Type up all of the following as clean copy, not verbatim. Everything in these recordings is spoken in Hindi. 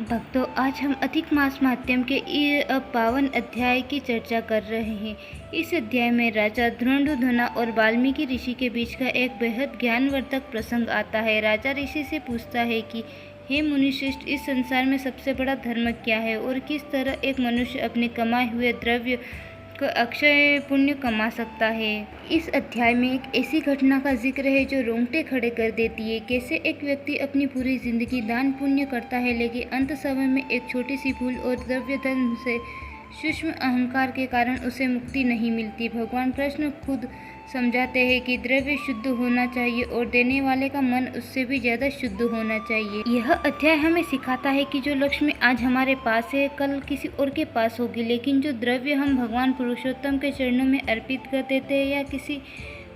भक्तों, आज हम अधिक मास महात्म्य के पावन अध्याय की चर्चा कर रहे हैं। इस अध्याय में राजा धुरंधुधना और वाल्मीकि ऋषि के बीच का एक बेहद ज्ञानवर्धक प्रसंग आता है। राजा ऋषि से पूछता है कि हे मुनिश्रेष्ठ, इस संसार में सबसे बड़ा धर्म क्या है और किस तरह एक मनुष्य अपने कमाए हुए द्रव्य का अक्षय पुण्य कमा सकता है। इस अध्याय में एक ऐसी घटना का जिक्र है जो रोंगटे खड़े कर देती है। कैसे एक व्यक्ति अपनी पूरी जिंदगी दान पुण्य करता है, लेकिन अंत समय में एक छोटी सी भूल और द्रव्य धन से सूक्ष्म अहंकार के कारण उसे मुक्ति नहीं मिलती। भगवान कृष्ण खुद समझाते हैं कि द्रव्य शुद्ध होना चाहिए और देने वाले का मन उससे भी ज्यादा शुद्ध होना चाहिए। यह अध्याय हमें सिखाता है कि जो लक्ष्मी आज हमारे पास है, कल किसी और के पास होगी, लेकिन जो द्रव्य हम भगवान पुरुषोत्तम के चरणों में अर्पित कर देते हैं या किसी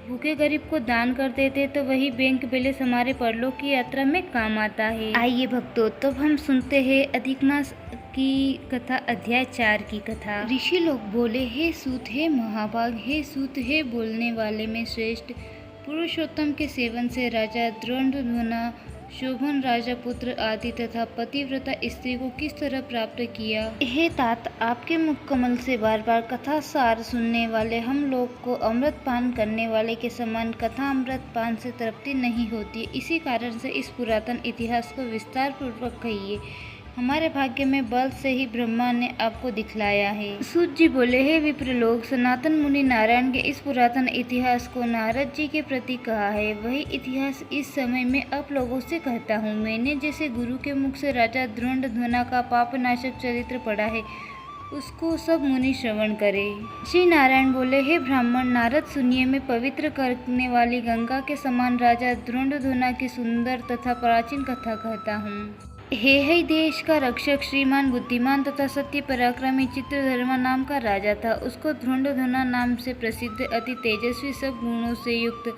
भूखे गरीब को दान कर देते तो वही बैंक बैलेंस हमारे परलोक की यात्रा में काम आता है। आइए भक्तों, तब हम सुनते हैं अधिक मास की कथा, अध्याय 4 की कथा। ऋषि लोग बोले, हे सूत, हे महाभाग, हे सूत, हे बोलने वाले में श्रेष्ठ, पुरुषोत्तम के सेवन से राजा धुरंधुधना, शोभन राजपुत्र आदि तथा पतिव्रता स्त्री को किस तरह प्राप्त किया। हे तात, आपके मुख कमल से बार बार कथा सार सुनने वाले हम लोग को अमृत पान करने वाले के समान कथा अमृत पान से तृप्ति नहीं होती। इसी कारण से इस पुरातन इतिहास को विस्तार पूर्वक कहिए। हमारे भाग्य में बल से ही ब्रह्मा ने आपको दिखलाया है। सूत जी बोले, हे विप्रलोक, सनातन मुनि नारायण के इस पुरातन इतिहास को नारद जी के प्रति कहा है। वही इतिहास इस समय में आप लोगों से कहता हूँ। मैंने जैसे गुरु के मुख से राजा धुरंधुधना का पापनाशक चरित्र पढ़ा है, उसको सब मुनि श्रवण करे। श्री नारायण बोले, हे ब्राह्मण नारद, सुनिए, मैं पवित्र करने वाली गंगा के समान राजा धुरंधुधना की सुंदर तथा प्राचीन कथा कहता हूँ। हे देश का रक्षक, श्रीमान, बुद्धिमान तथा सत्य पराक्रमी चित्रधर्मा नाम का राजा था। उसको धुरंधुधना नाम से प्रसिद्ध, अति तेजस्वी, सब गुणों से युक्त,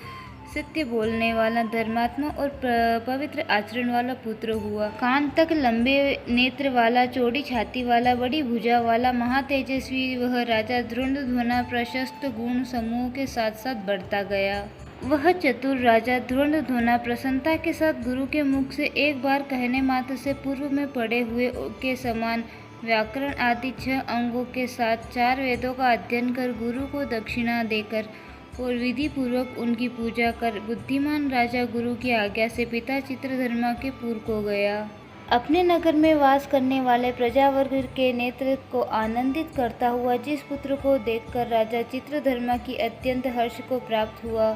सत्य बोलने वाला, धर्मात्मा और पवित्र आचरण वाला पुत्र हुआ। कान तक लंबे नेत्र वाला, चौड़ी छाती वाला, बड़ी भुजा वाला, महातेजस्वी वह राजा धुरंधुधना प्रशस्त गुण समूह के साथ साथ बढ़ता गया। वह चतुर राजा धुरंधुधना प्रसन्नता के साथ गुरु के मुख से एक बार कहने मात्र से पूर्व में पढ़े हुए के समान व्याकरण आदि 6 अंगों के साथ 4 वेदों का अध्ययन कर, गुरु को दक्षिणा देकर और विधि पूर्वक उनकी पूजा कर, बुद्धिमान राजा गुरु की आज्ञा से पिता चित्रधर्मा के पुर को गया। अपने नगर में वास करने वाले प्रजावर्ग के नेत्र को आनंदित करता हुआ जिस पुत्र को देखकर राजा चित्रधर्मा की अत्यंत हर्ष को प्राप्त हुआ,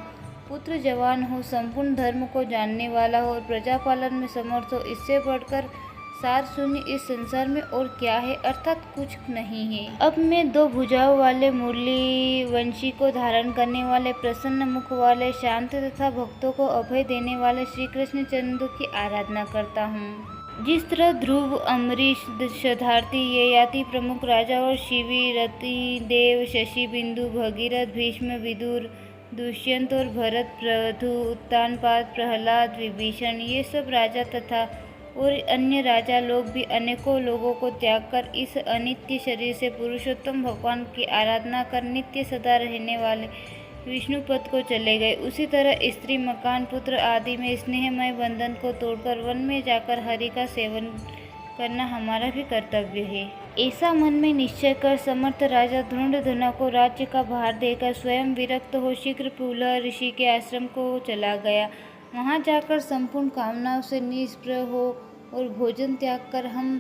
पुत्र जवान हो, संपूर्ण धर्म को जानने वाला हो और प्रजापालन में समर्थ हो, इससे बढ़कर सार शून्य इस संसार में और क्या है, अर्थात कुछ नहीं है। अब मैं 2 भुजाओं वाले मुरली वंशी को धारण करने वाले, प्रसन्न मुख वाले, शांत तथा भक्तों को अभय देने वाले श्री कृष्ण चंद्र की आराधना करता हूँ। जिस तरह ध्रुव, अम्बरीश, शतार्थी, ययाति प्रमुख राजा और शिवी, रति देव, शशि बिंदु, भगीरथ, भीष्म, विदुर, दुष्यंत और भरत, प्रधु, उत्तानपाद, प्रहलाद, विभीषण, ये सब राजा तथा और अन्य राजा लोग भी अनेकों लोगों को त्याग कर इस अनित्य शरीर से पुरुषोत्तम भगवान की आराधना कर नित्य सदा रहने वाले विष्णु पद को चले गए। उसी तरह स्त्री, मकान, पुत्र आदि में स्नेहमय बंधन को तोड़कर वन में जाकर हरि का सेवन करना हमारा भी कर्तव्य है। ऐसा मन में निश्चय कर समर्थ राजा धुरंधुधना को राज्य का भार देकर स्वयं विरक्त हो शीघ्र पुलह ऋषि के आश्रम को चला गया। वहां जाकर संपूर्ण कामनाओं से निष्प्रह हो और भोजन त्याग कर हम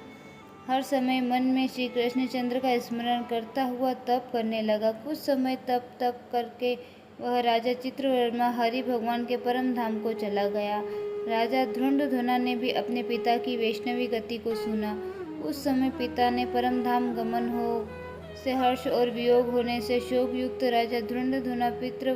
हर समय मन में श्री कृष्ण चंद्र का स्मरण करता हुआ तप करने लगा। कुछ समय तप करके वह राजा चित्रवर्मा हरि भगवान के परम धाम को चला गया। राजा धुरंधुधना ने भी अपने पिता की वैष्णवी गति को सुना। उस समय पिता ने परम धाम गमन हो से हर्ष और वियोग होने से शोक युक्त राजा धुरंधुधना पितृ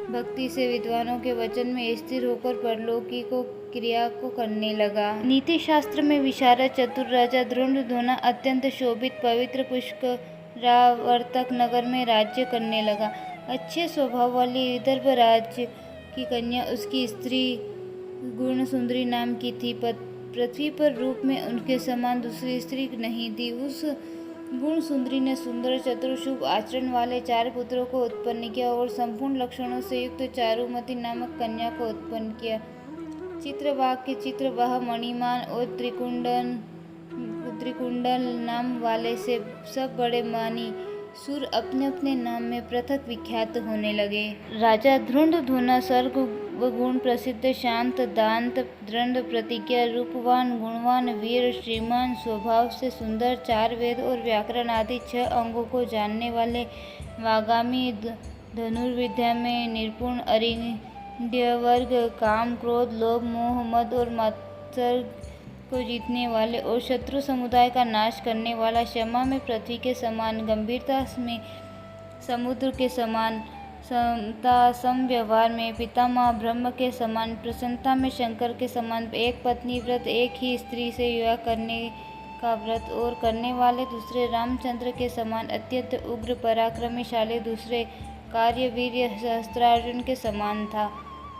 भक्ति से विद्वानों के वचन में स्थिर होकर परलौकी को क्रिया को करने लगा। नीति शास्त्र में विशारद चतुर राजा धुरंधुधना अत्यंत शोभित पवित्र पुष्करावर्तक नगर में राज्य करने लगा। अच्छे स्वभाव वाली विदर्भ राज्य की कन्या उसकी स्त्री गुण सुंदरी नाम की थी। पृथ्वी पर रूप में उनके समान दूसरी स्त्री नहीं थी। उस गुण सुंदरी ने सुंदर, चतुर, शुभ आचरण वाले 4 पुत्रों को उत्पन्न किया और संपूर्ण लक्षणों से युक्त चारुमती नामक कन्या को उत्पन्न किया। चित्रवाक के चित्रवाह, मणिमान और त्रिकुंडन त्रिकुंडल नाम वाले से सब बड़े मानी सुर अपने अपने नाम में पृथक विख्यात होने लगे। राजा धुरंधुना सर्वगुण प्रसिद्ध, शांत, दांत, दृढ़ प्रतिज्ञा, रूपवान, गुणवान, वीर, श्रीमान, स्वभाव से सुंदर, 4 वेद और व्याकरण आदि 6 अंगों को जानने वाले, वागामी, धनुर्विद्या में निपुण, अरिंद्य वर्ग, काम, क्रोध, लोभ, मोह, मद और मात्सर्य को जीतने वाले और शत्रु समुदाय का नाश करने वाला, क्षमा में पृथ्वी के समान, गंभीरता में समुद्र के समान, समता समव्यवहार में पितामह ब्रह्म के समान, प्रसन्नता में शंकर के समान, एक पत्नी व्रत, एक ही स्त्री से विवाह करने का व्रत और करने वाले दूसरे रामचंद्र के समान, अत्यंत उग्र पराक्रमशाली दूसरे कार्यवीर सहस्त्रार्जुन के समान था।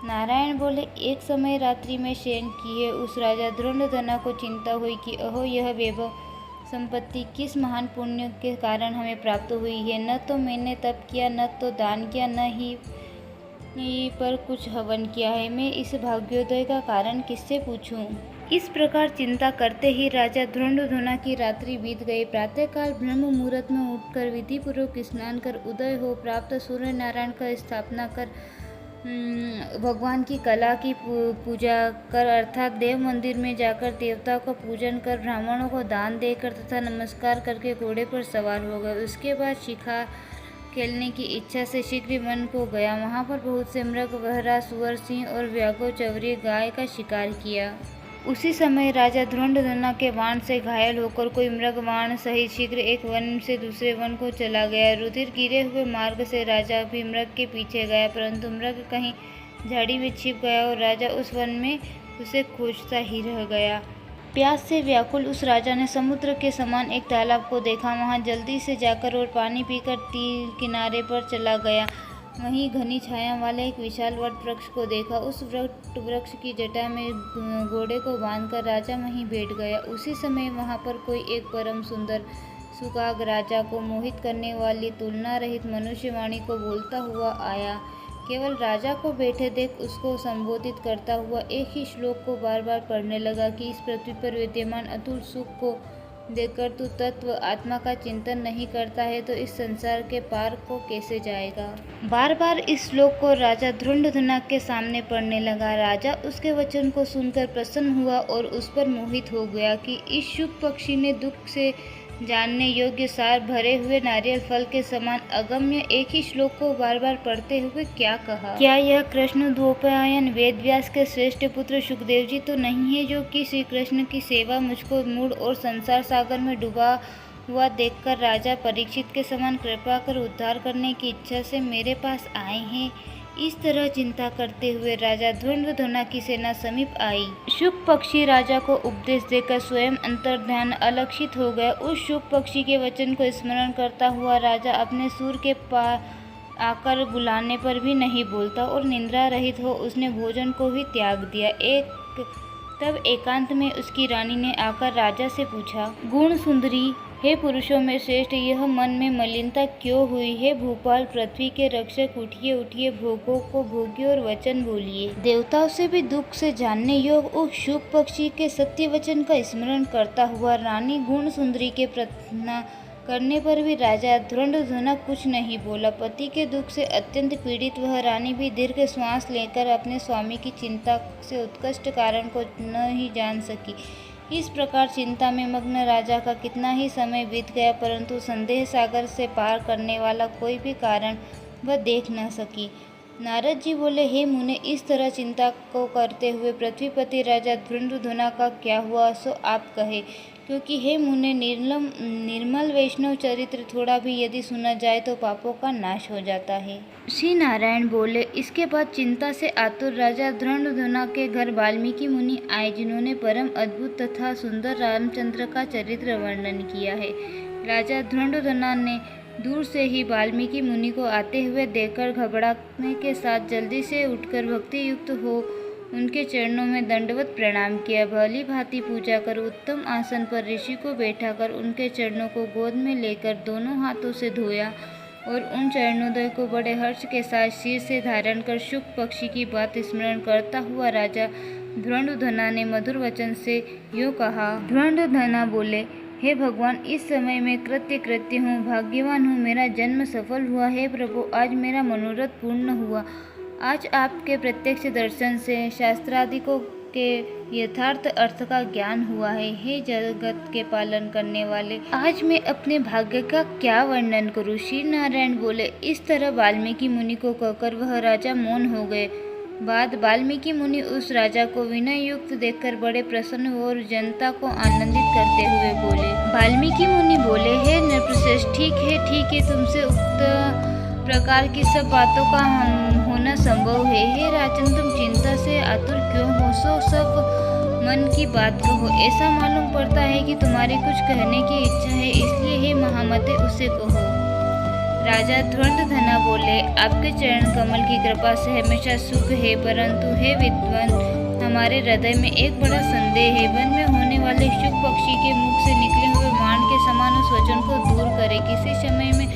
नारायण बोले, एक समय रात्रि में शयन किए उस राजा धुरंधुना को चिंता हुई कि अहो, यह वैभव संपत्ति किस महान पुण्य के कारण हमें प्राप्त हुई है। न तो मैंने तप किया, न तो दान किया, न ही पर कुछ हवन किया है। मैं इस भाग्योदय का कारण किससे पूछूं? इस प्रकार चिंता करते ही राजा धुरंधुना की रात्रि बीत गई। प्रातःकाल ब्रह्म मुहूर्त में उठकर विधि पूर्वक स्नान कर, उदय हो प्राप्त सूर्य नारायण का स्थापना कर, भगवान की कला की पूजा कर, अर्थात देव मंदिर में जाकर देवताओं का पूजन कर, ब्राह्मणों को दान देकर तथा नमस्कार करके घोड़े पर सवार हो गए। उसके बाद शिकार खेलने की इच्छा से शीघ्र वन को गया। वहां पर बहुत से मृग, बहरा, सुअर, सिंह और व्याघ्र, चवरी, गाय का शिकार किया। उसी समय राजा धुरंधुना के बाण से घायल होकर कोई मृग बाण सहित शीघ्र एक वन से दूसरे वन को चला गया। रुधिर गिरे हुए मार्ग से राजा भी मृग के पीछे गया, परंतु मृग कहीं झाड़ी में छिप गया और राजा उस वन में उसे खोजता ही रह गया। प्यास से व्याकुल उस राजा ने समुद्र के समान एक तालाब को देखा। वहां जल्दी से जाकर और पानी पीकर तीर किनारे पर चला गया। वहीं घनी छाया वाले एक विशाल वट वृक्ष को देखा। उस वट वृक्ष की जटा में घोड़े को बांधकर राजा वहीं बैठ गया। उसी समय वहां पर कोई एक परम सुंदर सुकाग राजा को मोहित करने वाली तुलना रहित मनुष्यवाणी को बोलता हुआ आया। केवल राजा को बैठे देख उसको संबोधित करता हुआ एक ही श्लोक को बार बार पढ़ने लगा कि इस पृथ्वी पर विद्यमान अतुल सुख को देखकर तू तत्व आत्मा का चिंतन नहीं करता है तो इस संसार के पार को कैसे जाएगा। बार बार इस श्लोक को राजा धुरंधुना के सामने पढ़ने लगा। राजा उसके वचन को सुनकर प्रसन्न हुआ और उस पर मोहित हो गया कि इस शुक पक्षी ने दुख से जानने योग्य सार भरे हुए नारियल फल के समान अगम्य एक ही श्लोक को बार बार पढ़ते हुए क्या कहा। क्या यह कृष्ण द्वैपायन वेद व्यास के श्रेष्ठ पुत्र सुखदेव जी तो नहीं है, जो कि श्री कृष्ण की सेवा मुझको मूढ़ और संसार सागर में डूबा हुआ देखकर राजा परीक्षित के समान कृपा कर उद्धार करने की इच्छा से मेरे पास आए हैं। इस तरह चिंता करते हुए राजा धुरंधुना की सेना समीप आई। शुक पक्षी राजा को उपदेश देकर स्वयं अंतर्ध्यान अलक्षित हो गया। उस शुक पक्षी के वचन को स्मरण करता हुआ राजा अपने सूर के पास आकर बुलाने पर भी नहीं बोलता और निद्रा रहित हो उसने भोजन को ही त्याग दिया। तब एकांत में उसकी रानी ने आकर राजा से पूछा, गुण सुंदरी, हे पुरुषों में श्रेष्ठ, यह मन में मलिनता क्यों हुई है? भूपाल पृथ्वी के रक्षक, उठिए उठिए, भोगों को भोगिए और वचन बोलिए। देवताओं से भी दुख से जानने योग्य उस शुक पक्षी के सत्य वचन का स्मरण करता हुआ रानी गुण सुंदरी के प्रार्थना करने पर भी राजा धुरंधुना कुछ नहीं बोला। पति के दुख से अत्यंत पीड़ित वह रानी भी दीर्घ श्वास लेकर अपने स्वामी की चिंता से उत्कृष्ट कारण को न ही जान सकी। इस प्रकार चिंता में मग्न राजा का कितना ही समय बीत गया, परंतु संदेह सागर से पार करने वाला कोई भी कारण वह देख न सकी। नारद जी बोले, हे मुने, इस तरह चिंता को करते हुए पृथ्वीपति राजा धुरंधुना का क्या हुआ सो आप कहे, क्योंकि हे मुने, निर्मल वैष्णव चरित्र थोड़ा भी यदि सुना जाए तो पापों का नाश हो जाता है। श्री नारायण बोले, इसके बाद चिंता से आतुर राजा धुरंधुना के घर वाल्मीकि मुनि आए, जिन्होंने परम अद्भुत तथा सुंदर रामचंद्र का चरित्र वर्णन किया है। राजा धुरंधुना ने दूर से ही वाल्मीकि मुनि को आते हुए देखकर घबराने के साथ जल्दी से उठकर भक्ति युक्त हो उनके चरणों में दंडवत प्रणाम किया। भली भांति पूजा कर उत्तम आसन पर ऋषि को बैठाकर उनके चरणों को गोद में लेकर दोनों हाथों से धोया और उन चरणोदय को बड़े हर्ष के साथ सिर से धारण कर शुक पक्षी की बात स्मरण करता हुआ राजा धुरंधुना ने मधुर वचन से यूँ कहा। धुरंधुना बोले, हे भगवान, इस समय मैं कृत्य हूँ, भाग्यवान हूँ, मेरा जन्म सफल हुआ। हे प्रभु, आज मेरा मनोरथ पूर्ण हुआ। आज आपके प्रत्यक्ष दर्शन से शास्त्रादिकों के यथार्थ अर्थ का ज्ञान हुआ है। हे जगत के पालन करने वाले, आज मैं अपने भाग्य का क्या वर्णन करूँ। श्री नारायण बोले। इस तरह वाल्मीकि मुनि को कहकर वह राजा मौन हो गए। बाद वाल्मीकि मुनि उस राजा को विनय युक्त देखकर बड़े प्रसन्न और जनता को आनंदित करते हुए बोले। वाल्मीकि मुनि बोले, हे नृपश्रेष्ठ, ठीक है, तुमसे उक्त प्रकार की सब बातों का होना संभव है। हे राजन, तुम चिंता से आतुर क्यों हो? सो सब मन की बात कहो। ऐसा मालूम पड़ता है कि तुम्हारी कुछ कहने की इच्छा है, इसलिए हे महामते उसे कहो। राजा ध्वंद्वधना बोले, आपके चरण कमल की कृपा से हमेशा सुख है, परंतु हे विद्वान, हमारे हृदय में एक बड़ा संदेह है। वन में होने वाले शुक पक्षी के मुख से निकले हुए बाण के समान उस वचन को दूर करे। किसी समय में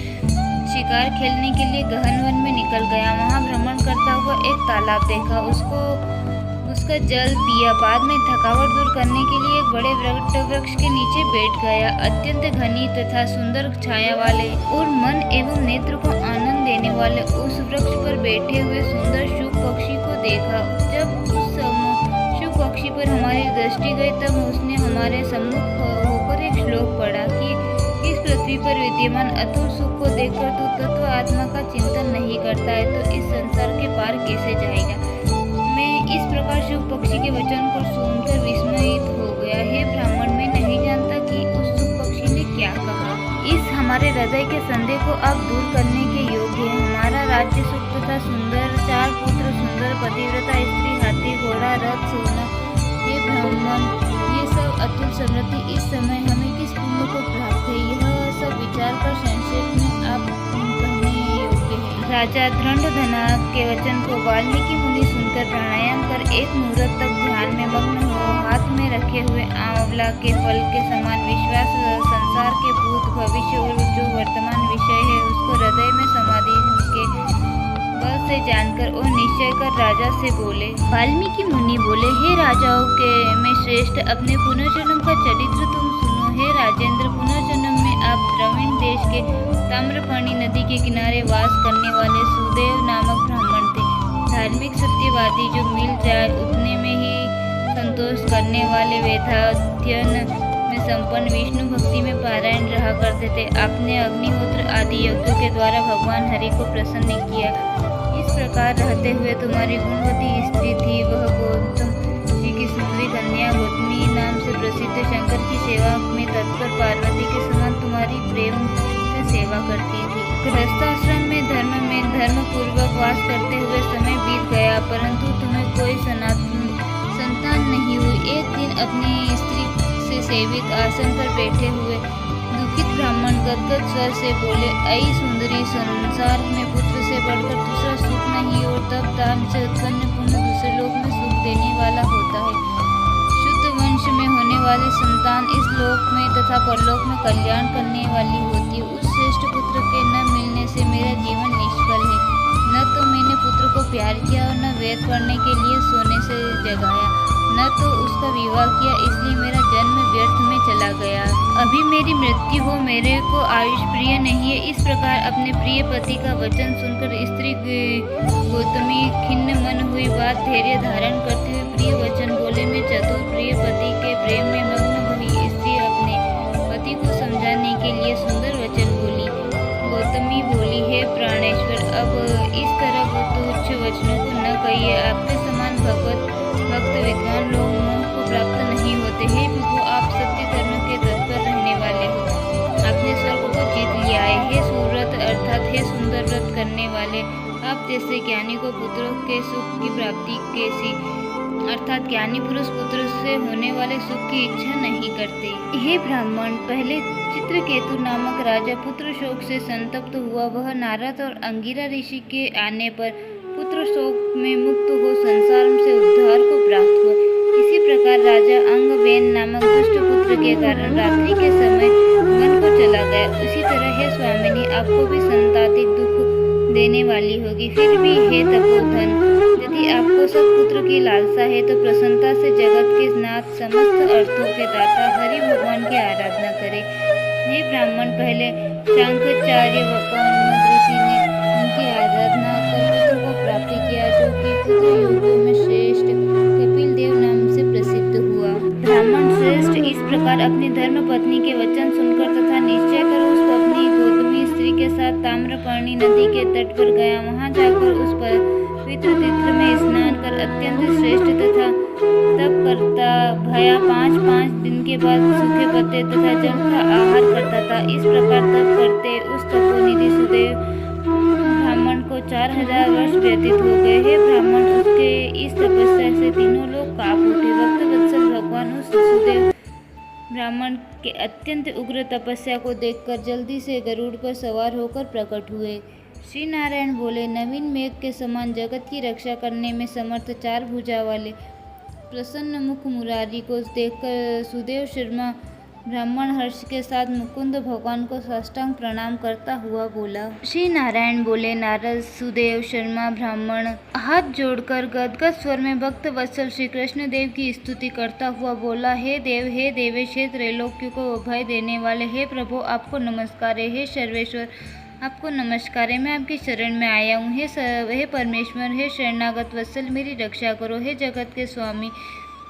शिकार खेलने के लिए गहन वन में निकल गया। वहां भ्रमण करता हुआ एक तालाब देखा, उसका जल पिया। बाद में थकावट दूर करने के लिए एक बड़े वृक्ष के नीचे बैठ गया। अत्यंत घनी तथा सुंदर छाया वाले और मन एवं नेत्र को आनंद देने वाले उस वृक्ष पर बैठे हुए सुंदर शुक पक्षी को देखा। जब उस शुक पक्षी पर हमारी दृष्टि गई, तब उसने हमारे सम्मुख होकर एक श्लोक पढ़ा कि इस पृथ्वी पर विद्यमान अतुल सुख को देखकर तू तत्व आत्मा का चिंतन नहीं करता है, तो इस संसार के पार कैसे जाएगा। इस प्रकार शुक पक्षी के वचन को सुनकर विस्मित हो गया। हे ब्राह्मण, मैं नहीं जानता कि उस शुक पक्षी ने क्या कहा। इस हमारे हृदय के संदेह को आप दूर करने के योग्य है। हमारा राज्य सुख तथा सुंदर 4 पुत्र, सुंदर पतिव्रता स्त्री, हाथी, घोड़ा, रथ, सोना। हे ब्राह्मण, ये सब अतुल समृद्धि इस समय हमें किस पुण्य को प्राप्त है, यह सब विचार कर संक्षेप में आप कहने योग्य है। राजा ध्वंद्वधना के वचन को वाल्मीकि मुनि सुनकर प्राणायाम कर एक मुहूर्त तक ध्यान में मग्न हुआ। हाथ में रखे हुए आंवला के फल के समान विश्वास संसार के भूत, भविष्य और जो वर्तमान विषय है उसको हृदय में समाधि के बल से जानकर और निश्चय कर राजा से बोले। वाल्मीकि मुनि बोले, हे राजाओं के में श्रेष्ठ, अपने पुनर्जन्म का चरित्र तुम सुनो। हे राजेंद्र, पुनर्जन्म में आप द्रविड़ देश के ताम्रपर्णी नदी के किनारे वास करने वाले सुदेव नामक ब्राह्मण थे। धार्मिक सत्यवादी, जो मिल जाए उतने में ही संतोष करने वाले, वेदाध्ययन में संपन्न, विष्णु भक्ति में पारायण रहा करते थे। आपने अग्निहोत्र आदि यज्ञों के द्वारा भगवान हरि को प्रसन्न किया। इस प्रकार रहते हुए तुम्हारी गुणवती स्त्री थी, वह गौतम जी की सुंदरी कन्या गौतमी नाम से प्रसिद्ध शंकर की सेवा में तत्पर पार्वती के समान तुम्हारी प्रेम से सेवा करती थी। गृहस्थाश्रम में धर्म पूर्वक वास करते हुए समय बीत गया, परंतु तुम्हें कोई संतान नहीं हुई। एक दिन अपनी स्त्री से सेवित आसन पर बैठे हुए दुखित ब्राह्मण गदगद स्वर से बोले, ऐ सुंदरी, संसार में पुत्र से बढ़कर दूसरा सुख नहीं, और तब दान से उत्पन्न पुण्य दूसरे लोक में सुख देने वाला होता है। शुद्ध वंश में होने वाली संतान इस लोक में तथा परलोक में कल्याण करने वाली होती है। उस श्रेष्ठ पुत्र के न मिलने से मेरा जीवन निष्फल है। न तो मैंने पुत्र को प्यार किया और न वेद पढ़ने के लिए सोने से जगाया, न तो उसका विवाह किया, इसलिए मेरा जन्म व्यर्थ में चला गया। अभी मेरी मृत्यु हो, मेरे को आयुष प्रिय नहीं है। इस प्रकार अपने प्रिय पति का वचन सुनकर स्त्री गौतमी खिन्न मन हुई। बात धैर्य धारण करते हुए प्रिय वचन बोले, मैं चतुर प्रिय पति के प्रेम में मग्न हुई। स्त्री अपने पति को समझाने के लिए सुंदर वचन बोली। गौतमी बोली, हे प्राणेश्वर, अब इस तरह तुच्छ वचनों को न कहिए। आपके समान भक्त विद्वान लोग मोह को प्राप्त नहीं होते। हे प्रभु, आप सत्य धर्म के तत्पर रहने वाले हो, आपने स्वर्ग को जीत लिया है। हे सुव्रत अर्थात हे सुंदर व्रत करने वाले, आप जैसे ज्ञानी को पुत्रों के सुख की प्राप्ति कैसी, अर्थात ज्ञानी पुरुष पुत्र से होने वाले सुख की इच्छा नहीं करते। हे ब्राह्मण, पहले चित्रकेतु नामक राजा पुत्र शोक से संतप्त हुआ। वह नारद और अंगिरा ऋषि के आने पर पुत्र शोक में मुक्त हो संसार से उद्धार को प्राप्त हुआ। इसी प्रकार राजा अंगवेन नामक दुष्ट पुत्र के कारण रात्रि के समय वन को चला गया। उसी तरह हे स्वामिनी, आपको भी संतातिक दुख देने वाली होगी। फिर भी हे तपोधन, यदि आपको सत्पुत्र की लालसा है तो प्रसन्नता से जगत के नाथ समस्त अर्थों के दाता हरि भगवान की आराधना करें। ब्राह्मण, पहले शांकराचार्य व कौमुद ऋषि ने उनकी आराधना कर पुत्र को प्राप्त किया, जो कि पुत्र युगों में श्रेष्ठ कपिल देव नाम से प्रसिद्ध हुआ। ब्राह्मण श्रेष्ठ इस प्रकार अपनी धर्म पत्नी के वचन सुनकर तथा निश्चय कर उस पत्नी गौतमी स्त्री के साथ ताम्रपर्णी नदी के तट पर गया। वहां जाकर उस पवित्र तीर्थ में स्नान कर अत्यंत श्रेष्ठ तथा तप करता भया 5 दिन के बाद सूखे पत्ते तथा जल का आहार करता था। इस प्रकार तप करते उस तपोनिधि सुदेव ब्राह्मण को 4000 वर्ष व्यतीत हो गए। हे ब्राह्मण, उसके इस तपस्या से तीनों लोग कांप उठे। भक्त वत्सल भगवान उस सुदेव ब्राह्मण के अत्यंत उग्र तपस्या को देखकर जल्दी से गरुड़ पर सवार होकर प्रकट हुए। श्री नारायण बोले, नवीन मेघ के समान जगत की रक्षा करने में समर्थ 4 भुजा वाले प्रसन्न मुख मुरारी को देखकर सुदेव शर्मा ब्राह्मण हर्ष के साथ मुकुंद भगवान को साष्टांग प्रणाम करता हुआ बोला। श्री नारायण बोले, नारद, सुदेव शर्मा ब्राह्मण हाथ जोड़कर गदगद स्वर में भक्त वत्सल श्री कृष्ण देव की स्तुति करता हुआ बोला, हे देव, हे देवेश, हे त्रैलोक्य को अभय देने वाले, हे प्रभु, आपको नमस्कार है। हे सर्वेश्वर, आपको नमस्कार है। मैं आपकी शरण में आया हूँ। हे परमेश्वर, हे शरणागत वत्सल, मेरी रक्षा करो। हे जगत के स्वामी,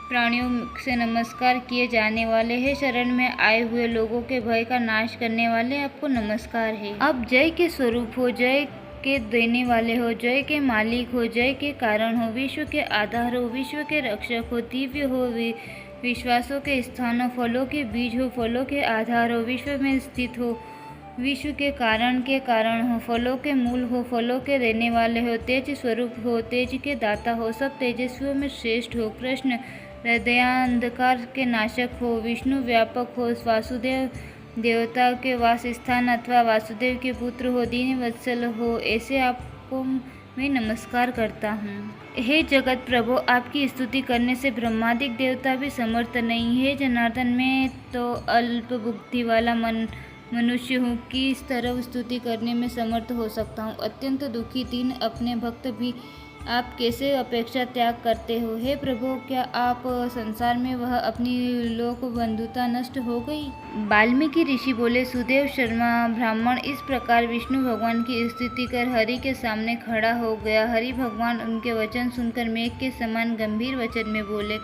प्राणियों से नमस्कार किए जाने वाले, हे शरण में आए हुए लोगों के भय का नाश करने वाले, आपको नमस्कार है। आप जय के स्वरूप हो, जय के देने वाले हो, जय के मालिक हो, जय के कारण हो, विश्व के आधार हो, विश्व के रक्षक हो, दिव्य हो, विश्वासों के स्थान हो, फलों के बीज हो, फलों के आधार हो, विश्व में स्थित हो, विश्व के कारण हो, फलों के मूल हो, फलों के देने वाले हो, तेज स्वरूप हो, तेज के दाता हो, सब तेजस्वियों में श्रेष्ठ हो, कृष्ण हृदयांधकार के नाशक हो, विष्णु व्यापक हो, वासुदेव देवता के वास स्थान अथवा वासुदेव के पुत्र हो, दीन वत्सल हो, ऐसे आपको मैं नमस्कार करता हूँ। हे जगत प्रभु, आपकी स्तुति करने से ब्रह्मादिक देवता भी समर्थ नहीं। हे जनार्दन, मैं तो अल्प बुद्धि वाला मनुष्य हूँ कि इस तरह स्तुति करने में समर्थ हो सकता हूँ। अत्यंत दुखी 3 अपने भक्त भी आप कैसे अपेक्षा त्याग करते हो। हे प्रभु, क्या आप संसार में वह अपनी लोक बंधुता नष्ट हो गई? वाल्मीकि ऋषि बोले, सुदेव शर्मा ब्राह्मण इस प्रकार विष्णु भगवान की स्तुति कर हरि के सामने खड़ा हो गया। हरि भगवान उनके वचन सुनकर मेघ के समान गंभीर वचन में बोले।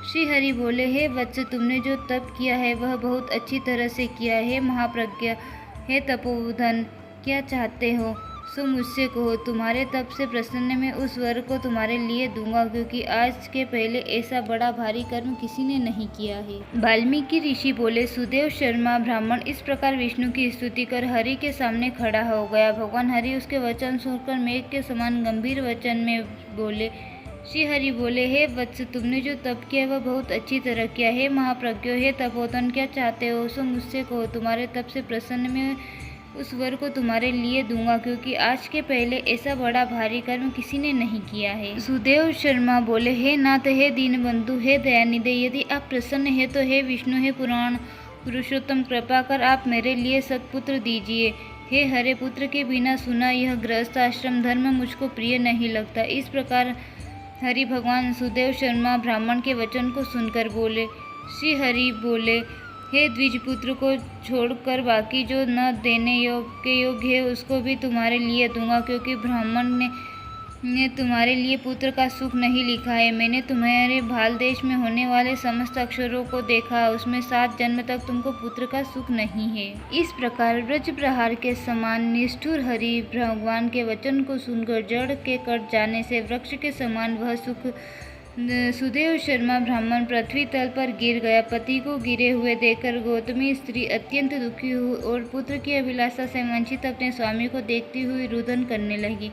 श्री हरि बोले, हे वत्स, तुमने जो तप किया है वह बहुत अच्छी तरह से किया है। महाप्रज्ञा, हे तपोधन, क्या चाहते हो सो मुझसे कहो। तुम्हारे तप से प्रसन्न मैं उस वर को तुम्हारे लिए दूंगा, क्योंकि आज के पहले ऐसा बड़ा भारी कर्म किसी ने नहीं किया है। वाल्मीकि ऋषि बोले, सुदेव शर्मा ब्राह्मण इस प्रकार विष्णु की स्तुति कर हरि के सामने खड़ा हो गया। भगवान हरि उसके वचन सुनकर मेघ के समान गंभीर वचन में बोले। श्री हरि बोले, हे वत्स, तुमने जो तप किया वह बहुत अच्छी तरह किया। हे महाप्रज्ञो, हे तपोधन, क्या चाहते हो सो मुझसे कहो। तुम्हारे तप से प्रसन्न मैं उस वर को तुम्हारे लिए दूंगा, क्योंकि आज के पहले ऐसा बड़ा भारी कर्म किसी ने नहीं किया है। सुदेव शर्मा बोले, हे नाथ, हे दीनबंधु, हे दयानिधे, यदि आप प्रसन्न है तो हे विष्णु, हे पुराण पुरुषोत्तम, कृपा कर आप मेरे लिए सत्पुत्र दीजिए। हे हरे, पुत्र के बिना सुना यह गृहस्थ आश्रम धर्म मुझको प्रिय नहीं लगता। इस प्रकार हरि भगवान सुदेव शर्मा ब्राह्मण के वचन को सुनकर बोले। श्री हरि बोले, हे द्विजपुत्र, को छोड़कर बाकी जो न देने योग्य है उसको भी तुम्हारे लिए दूंगा, क्योंकि ब्राह्मण ने तुम्हारे लिए पुत्र का सुख नहीं लिखा है। मैंने तुम्हारे भाल देश में होने वाले समस्त अक्षरों को देखा, उसमें 7 जन्म तक तुमको पुत्र का सुख नहीं है। इस प्रकार ब्रज प्रहार के समान निष्ठुर हरि भगवान के वचन को सुनकर जड़ के कट जाने से वृक्ष के समान वह सुख सुदेव शर्मा ब्राह्मण पृथ्वी तल पर गिर गया। पति को गिरे हुए देखकर गौतमी स्त्री अत्यंत दुखी हुई और पुत्र की अभिलाषा से वंचित अपने स्वामी को देखती हुई रुदन करने लगी।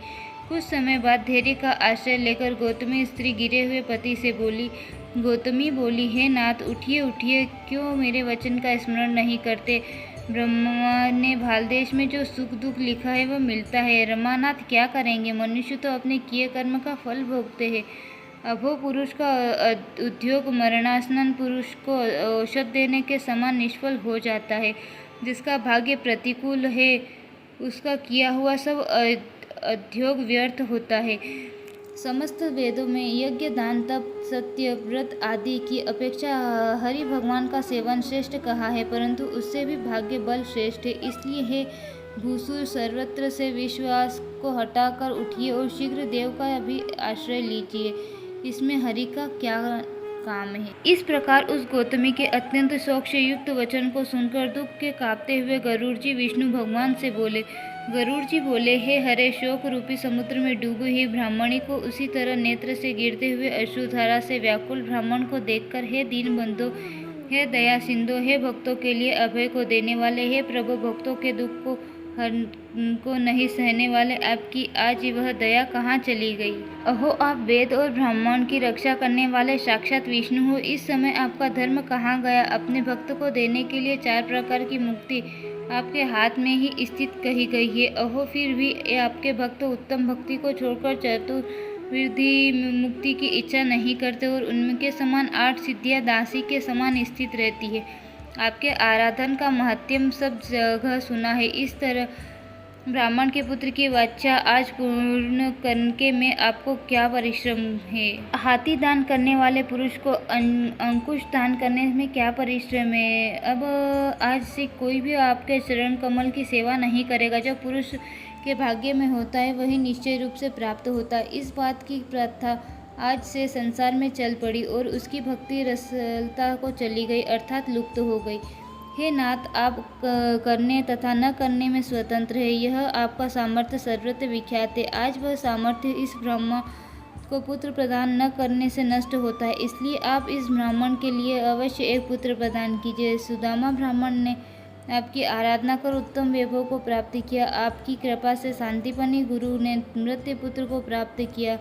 कुछ समय बाद धैर्य का आश्रय लेकर गौतमी स्त्री गिरे हुए पति से बोली। गौतमी बोली, हे नाथ, उठिए उठिए, क्यों मेरे वचन का स्मरण नहीं करते? ब्रह्मा ने भालदेश में जो सुख दुख लिखा है वह मिलता है। रमानाथ क्या करेंगे? मनुष्य तो अपने किए कर्म का फल भोगते हैं। अभो पुरुष का उद्योग मरणासन पुरुष को औषध देने के समान निष्फल हो जाता है। जिसका भाग्य प्रतिकूल है उसका किया हुआ सब उद्योग व्यर्थ होता है। समस्त वेदों में यज्ञ, दान, तप, सत्य, व्रत आदि की अपेक्षा हरि भगवान का सेवन श्रेष्ठ कहा है, परंतु उससे भी भाग्य बल श्रेष्ठ है। इसलिए हे भूसुर, सर्वत्र से विश्वास को हटाकर उठिए और शीघ्र देव का भी आश्रय लीजिए। इसमें हरि का क्या काम है। इस प्रकार उस गौतमी के अत्यंत शोक से युक्त वचन को सुनकर दुख के कांपते हुए गरुड़ जी विष्णु भगवान से बोले। गरुड़ जी बोले, हे हरे, शोक रूपी समुद्र में डूबी हुई ब्राह्मणी को उसी तरह नेत्र से गिरते हुए अश्रुधारा से व्याकुल ब्राह्मण को देखकर, हे दीन बंधो, हे दया सिंधु, हे भक्तों के लिए अभय को देने वाले, हे प्रभु, भक्तों के दुख को नहीं सहने वाले, आपकी आज वह दया कहाँ चली गई। अहो, आप वेद और ब्राह्मण की रक्षा करने वाले साक्षात विष्णु हो। इस समय आपका धर्म कहाँ गया। अपने भक्त को देने के लिए 4 प्रकार की मुक्ति आपके हाथ में ही स्थित कही गई है। अहो, फिर भी आपके भक्त उत्तम भक्ति को छोड़कर चतुर्विधि मुक्ति की इच्छा नहीं करते और उनके समान 8 सिद्धियां दासी के समान स्थित रहती है। आपके आराधन का महत्म सब जगह सुना है। इस तरह ब्राह्मण के पुत्र की वाचा आज पूर्ण करने में आपको क्या परिश्रम है। हाथी दान करने वाले पुरुष को अंकुश दान करने में क्या परिश्रम है। अब आज से कोई भी आपके चरण कमल की सेवा नहीं करेगा। जो पुरुष के भाग्य में होता है वही निश्चय रूप से प्राप्त होता है। इस बात की प्रथा आज से संसार में चल पड़ी और उसकी भक्ति रसलता को चली गई, अर्थात लुप्त हो गई। हे नाथ, आप करने तथा न करने में स्वतंत्र है। यह आपका सामर्थ्य सर्वत्र विख्यात है। आज वह सामर्थ्य इस ब्रह्मा को पुत्र प्रदान न करने से नष्ट होता है। इसलिए आप इस ब्राह्मण के लिए अवश्य एक पुत्र प्रदान कीजिए। सुदामा ब्राह्मण ने आपकी आराधना कर उत्तम वैभव को प्राप्त किया। आपकी कृपा से शांतिपनी गुरु ने मृत्यु पुत्र को प्राप्त किया।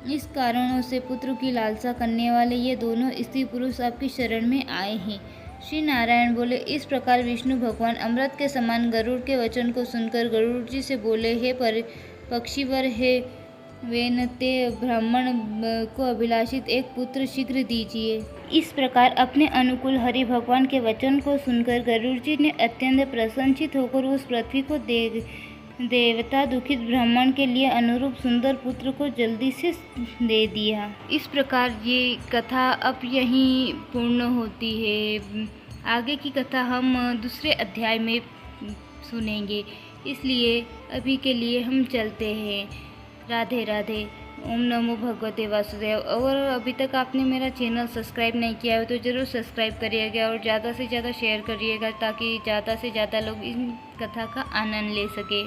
इस कारणों से पुत्र की लालसा करने वाले ये दोनों स्त्री पुरुष आपकी शरण में आए हैं। श्री नारायण बोले। इस प्रकार विष्णु भगवान अमृत के समान गरुड़ के वचन को सुनकर गरुड़ जी से बोले, हे पक्षीवर, हे वेनते, ब्राह्मण को अभिलाषित एक पुत्र शीघ्र दीजिए। इस प्रकार अपने अनुकूल हरि भगवान के वचन को सुनकर गरुड़ जी ने अत्यंत प्रसन्नचित होकर उस पृथ्वी को देवता दुखित ब्राह्मण के लिए अनुरूप सुंदर पुत्र को जल्दी से दे दिया। इस प्रकार ये कथा अब यहीं पूर्ण होती है। आगे की कथा हम दूसरे अध्याय में सुनेंगे, इसलिए अभी के लिए हम चलते हैं। राधे राधे। ओम नमो भगवते वासुदेव। और अभी तक आपने मेरा चैनल सब्सक्राइब नहीं किया हो तो ज़रूर सब्सक्राइब करिएगा और ज़्यादा से ज़्यादा शेयर करिएगा ताकि ज़्यादा से ज़्यादा लोग इन कथा का आनंद ले सके।